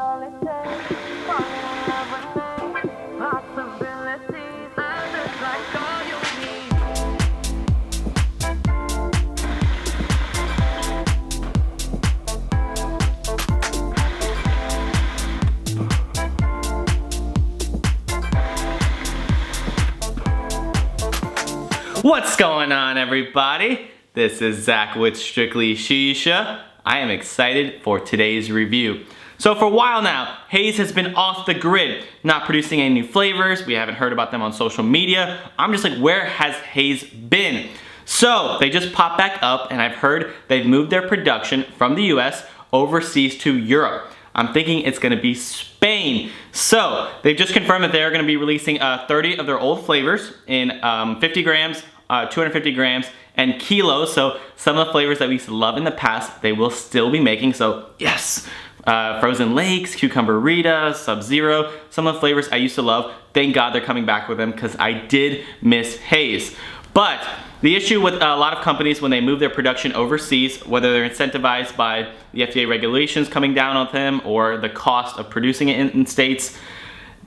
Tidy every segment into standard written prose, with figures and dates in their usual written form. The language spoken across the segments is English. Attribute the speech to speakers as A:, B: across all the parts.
A: all it takes. Falling in love with me. Possibilities, I'm just like all you need.
B: What's going on, everybody? This is Zach with Strictly Shisha. I am excited for today's review. So for a while now, Haze has been off the grid, not producing any new flavors. We haven't heard about them on social media. I'm just like, where has Haze been? So they just popped back up, and I've heard they've moved their production from the US overseas to Europe. I'm thinking it's gonna be Spain. So they've just confirmed that they're gonna be releasing 30 of their old flavors in 50 grams, 250 grams, and kilos. So some of the flavors that we used to love in the past, they will still be making. So yes, Frozen Lakes, Cucumber Rita, Sub-Zero, some of the flavors I used to love. Thank God they're coming back with them because I did miss Haze. But the issue with a lot of companies when they move their production overseas, whether they're incentivized by the FDA regulations coming down on them or the cost of producing it in states,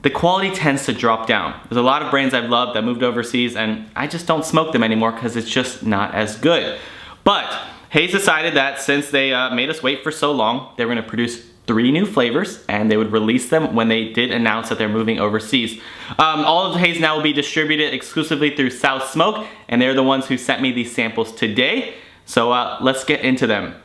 B: the quality tends to drop down. There's a lot of brands I've loved that moved overseas, and I just don't smoke them anymore because it's just not as good. But Haze decided that since they made us wait for so long, they were gonna produce 3 new flavors, and they would release them when they did announce that they're moving overseas. All of Haze now will be distributed exclusively through South Smoke, and they're the ones who sent me these samples today. So let's get into them.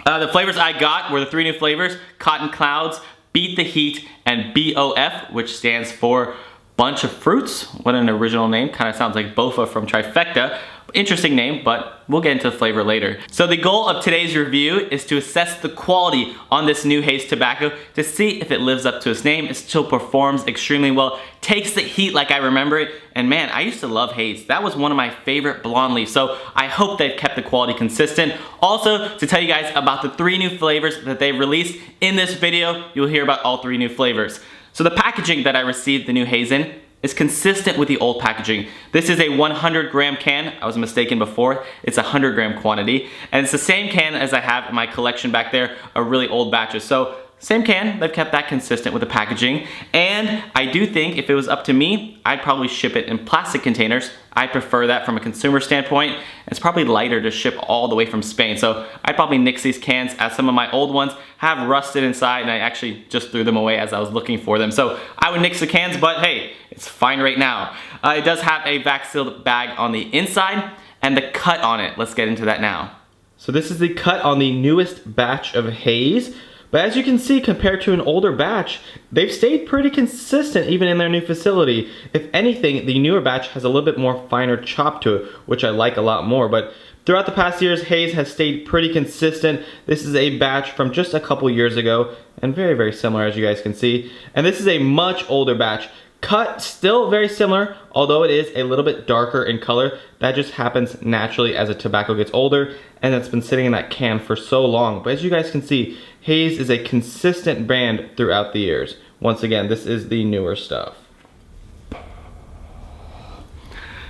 B: The flavors I got were the 3 new flavors: Cotton Clouds, Beat the Heat, and BOF, which stands for Bunch of Fruits. What an original name. Kind of sounds like Bofa from Trifecta. Interesting name, but we'll get into the flavor later. So the goal of today's review is to assess the quality on this new Haze tobacco to see if it lives up to its name. It still performs extremely well, takes the heat like I remember it, and man, I used to love Haze. That was one of my favorite blonde leaves, so I hope they've kept the quality consistent. Also, to tell you guys about the 3 new flavors that they've released in this video, you'll hear about all 3 new flavors. So the packaging that I received the new Haze in is consistent with the old packaging. This is a 100-gram can. I was mistaken before. It's a 100-gram quantity. And it's the same can as I have in my collection back there, a really old batches. So same can, they've kept that consistent with the packaging. And I do think if it was up to me, I'd probably ship it in plastic containers. I prefer that from a consumer standpoint. It's probably lighter to ship all the way from Spain. So I'd probably nix these cans, as some of my old ones have rusted inside, and I actually just threw them away as I was looking for them. So I would nix the cans, but hey, it's fine right now. It does have a vac-sealed bag on the inside and the cut on it. Let's get into that now. So this is the cut on the newest batch of Haze. But as you can see, compared to an older batch, they've stayed pretty consistent even in their new facility. If anything, the newer batch has a little bit more finer chop to it, which I like a lot more. But throughout the past years, Haze has stayed pretty consistent. This is a batch from just a couple years ago, and very, very similar as you guys can see. And this is a much older batch. Cut still very similar, although it is a little bit darker in color. That just happens naturally as a tobacco gets older, and it's been sitting in that can for so long. But as you guys can see, Haze is a consistent brand throughout the years. Once again, this is the newer stuff.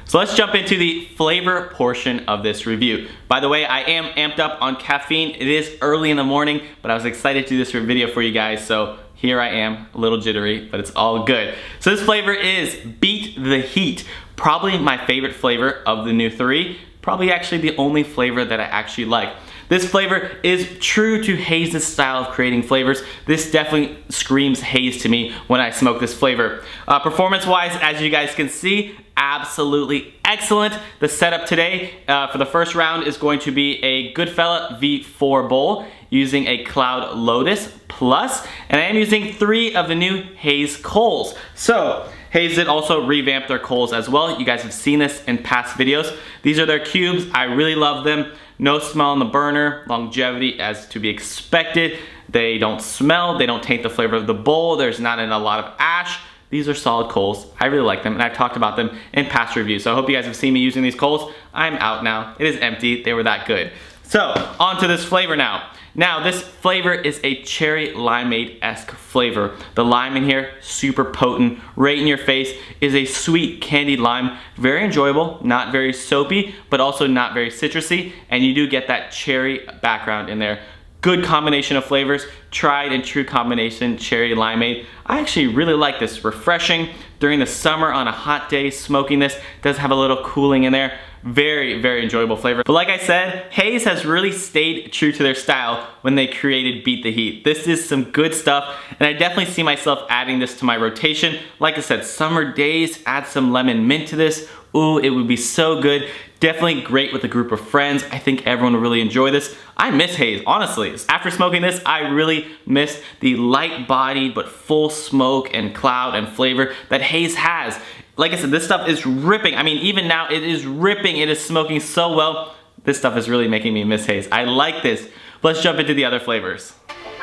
B: So let's jump into the flavor portion of this review. By the way, I am amped up on caffeine. It is early in the morning, but I was excited to do this video for you guys, so here I am, a little jittery, but it's all good. So this flavor is Beat the Heat. Probably my favorite flavor of the new 3. Probably actually the only flavor that I actually like. This flavor is true to Haze's style of creating flavors. This definitely screams Haze to me when I smoke this flavor. Performance-wise, as you guys can see, absolutely excellent. The setup today for the first round is going to be a Goodfella V4 bowl using a Cloud Lotus Plus, and I am using 3 of the new Haze coals. So Haze did also revamp their coals as well. You guys have seen this in past videos. These are their cubes. I really love them. No smell in the burner, longevity as to be expected. They don't smell, they don't taint the flavor of the bowl. There's not a lot of ash. These are solid coals. I really like them, and I've talked about them in past reviews. So I hope you guys have seen me using these coals. I'm out now. It is empty. They were that good. So on to this flavor now. Now this flavor is a cherry limeade-esque flavor. The lime in here, super potent, right in your face, is a sweet candied lime. Very enjoyable, not very soapy, but also not very citrusy, and you do get that cherry background in there. Good combination of flavors, tried and true combination, cherry limeade. I actually really like this, refreshing. During the summer on a hot day, smoking this does have a little cooling in there. Very, very enjoyable flavor. But like I said, Haze has really stayed true to their style when they created Beat the Heat. This is some good stuff, and I definitely see myself adding this to my rotation. Like I said, summer days, add some lemon mint to this. Ooh, it would be so good. Definitely great with a group of friends. I think everyone will really enjoy this. I miss Haze, honestly. After smoking this, I really miss the light bodied but full smoke and cloud and flavor that Haze has. Like I said, this stuff is ripping. I mean, even now it is ripping. It is smoking so well. This stuff is really making me miss Haze. I like this. Let's jump into the other flavors.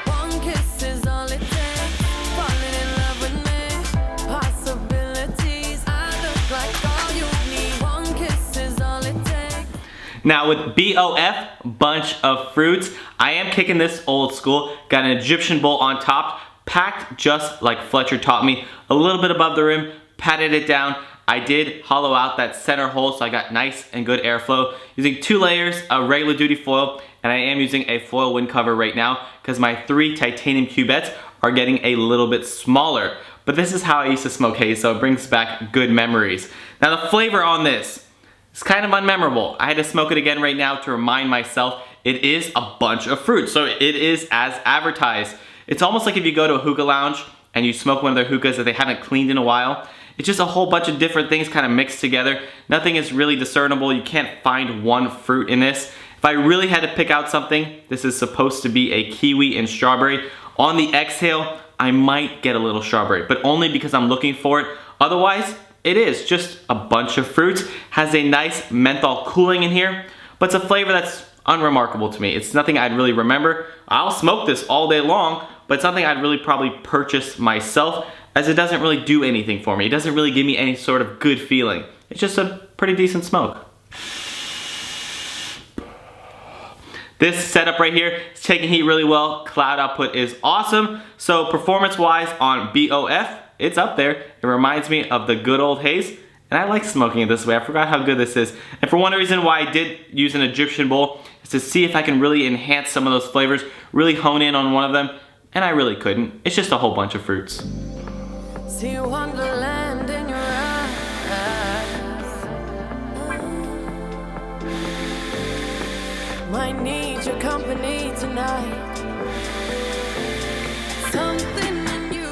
A: One kiss is all it takes. Falling in love with me. Possibilities. I look like all you need. One kiss is all it takes.
B: Now with BOF, bunch of fruits, I am kicking this old school. Got an Egyptian bowl on top, packed just like Fletcher taught me, a little bit above the rim, patted it down. I did hollow out that center hole so I got nice and good airflow. Using 2 layers of regular duty foil, and I am using a foil wind cover right now because my 3 titanium cubettes are getting a little bit smaller. But this is how I used to smoke Haze, so it brings back good memories. Now the flavor on this is kind of unmemorable. I had to smoke it again right now to remind myself it is a bunch of fruit, so it is as advertised. It's almost like if you go to a hookah lounge and you smoke one of their hookahs that they haven't cleaned in a while. It's just a whole bunch of different things kind of mixed together. Nothing is really discernible. You can't find one fruit in this. If I really had to pick out something, this is supposed to be a kiwi and strawberry. On the exhale, I might get a little strawberry, but only because I'm looking for it. Otherwise, it is just a bunch of fruits. Has a nice menthol cooling in here, but it's a flavor that's unremarkable to me. It's nothing I'd really remember. I'll smoke this all day long, but it's something I'd really probably purchase myself, as it doesn't really do anything for me. It doesn't really give me any sort of good feeling. It's just a pretty decent smoke. This setup right here is taking heat really well. Cloud output is awesome. So performance-wise on BOF, it's up there. It reminds me of the good old Haze, and I like smoking it this way. I forgot how good this is. And for one reason why I did use an Egyptian bowl is to see if I can really enhance some of those flavors, really hone in on one of them, and I really couldn't. It's just a whole bunch of fruits.
A: See wonderland in your eyes. Might need your company tonight. Something in you.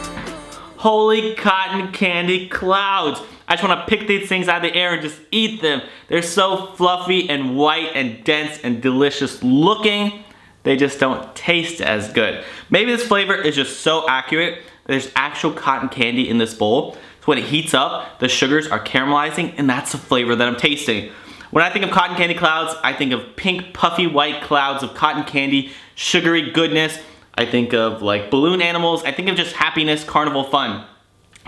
B: Holy cotton candy clouds. I just want to pick these things out of the air and just eat them. They're so fluffy and white and dense and delicious looking. They just don't taste as good. Maybe this flavor is just so accurate. There's actual cotton candy in this bowl. So when it heats up, the sugars are caramelizing, and that's the flavor that I'm tasting. When I think of cotton candy clouds, I think of pink, puffy white clouds of cotton candy, sugary goodness. I think of like balloon animals. I think of just happiness, carnival fun.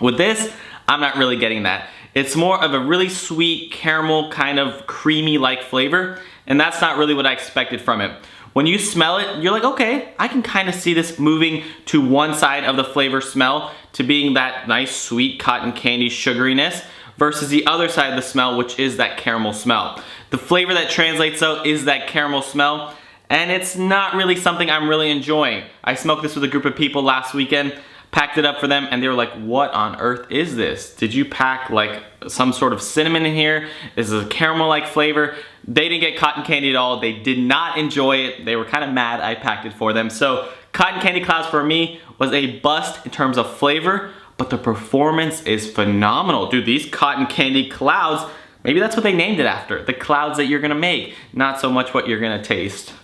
B: With this, I'm not really getting that. It's more of a really sweet caramel kind of creamy-like flavor, and that's not really what I expected from it. When you smell it, you're like, okay, I can kind of see this moving to one side of the flavor smell to being that nice sweet cotton candy sugariness versus the other side of the smell, which is that caramel smell. The flavor that translates though is that caramel smell, and it's not really something I'm really enjoying. I smoked this with a group of people last weekend, packed it up for them, and they were like, what on earth is this? Did you pack like some sort of cinnamon in here? Is this a caramel-like flavor? They didn't get cotton candy at all. They did not enjoy it. They were kind of mad I packed it for them. So cotton candy clouds for me was a bust in terms of flavor, but the performance is phenomenal. Dude, these cotton candy clouds, maybe that's what they named it after. The clouds that you're gonna make, not so much what you're gonna taste.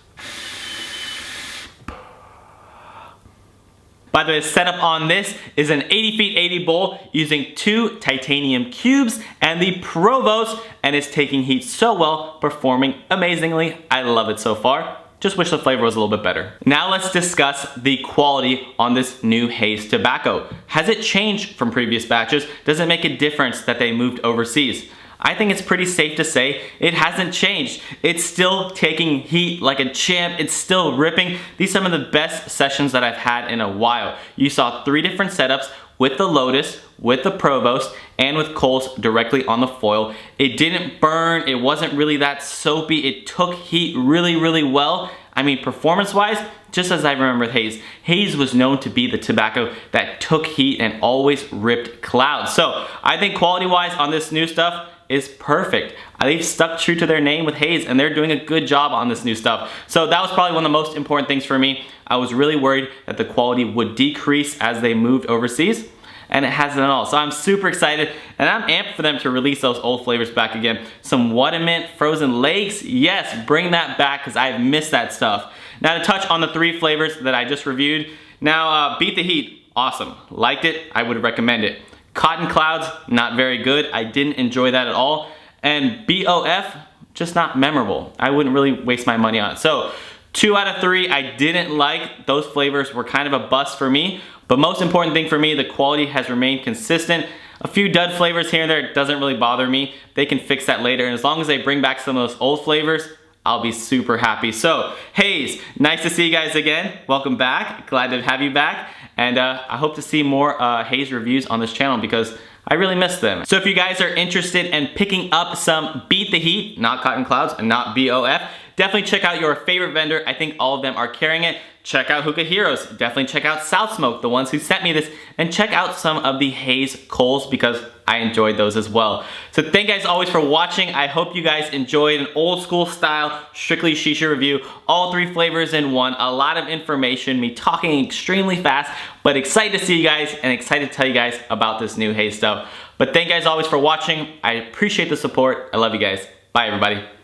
B: By the way, the setup on this is an 80 feet 80 bowl using 2 titanium cubes and the Provost, and it's taking heat so well, performing amazingly. I love it so far. Just wish the flavor was a little bit better. Now let's discuss the quality on this new Haze tobacco. Has it changed from previous batches? Does it make a difference that they moved overseas? I think it's pretty safe to say it hasn't changed. It's still taking heat like a champ. It's still ripping. These are some of the best sessions that I've had in a while. You saw 3 different setups with the Lotus, with the Provost, and with coals directly on the foil. It didn't burn. It wasn't really that soapy. It took heat really, really well. I mean, performance-wise, just as I remember with Haze, Haze was known to be the tobacco that took heat and always ripped clouds. So I think quality-wise on this new stuff is perfect. They've stuck true to their name with Haze, and they're doing a good job on this new stuff. So that was probably one of the most important things for me. I was really worried that the quality would decrease as they moved overseas, and it hasn't at all. So I'm super excited, and I'm amped for them to release those old flavors back again. Some Watermint, Frozen Lakes, yes, bring that back because I've missed that stuff. Now to touch on the 3 flavors that I just reviewed. Now, Beat the Heat, awesome. Liked it, I would recommend it. Cotton Clouds, not very good. I didn't enjoy that at all. And BOF, just not memorable. I wouldn't really waste my money on it. So 2 out of 3 I didn't like. Those flavors were kind of a bust for me. But most important thing for me, the quality has remained consistent. A few dud flavors here and there doesn't really bother me. They can fix that later. And as long as they bring back some of those old flavors, I'll be super happy. So, Haze, nice to see you guys again. Welcome back. Glad to have you back. And I hope to see more Haze reviews on this channel because I really miss them. So if you guys are interested in picking up some Beat the Heat, not Cotton Clouds and not BOF, definitely check out your favorite vendor. I think all of them are carrying it. Check out Hookah Heroes. Definitely check out South Smoke, the ones who sent me this. And check out some of the Haze Coals because I enjoyed those as well. So thank you guys always for watching. I hope you guys enjoyed an old school style, strictly shisha review. All 3 flavors in one. A lot of information, me talking extremely fast, but excited to see you guys and excited to tell you guys about this new Haze stuff. But thank you guys always for watching. I appreciate the support. I love you guys. Bye everybody.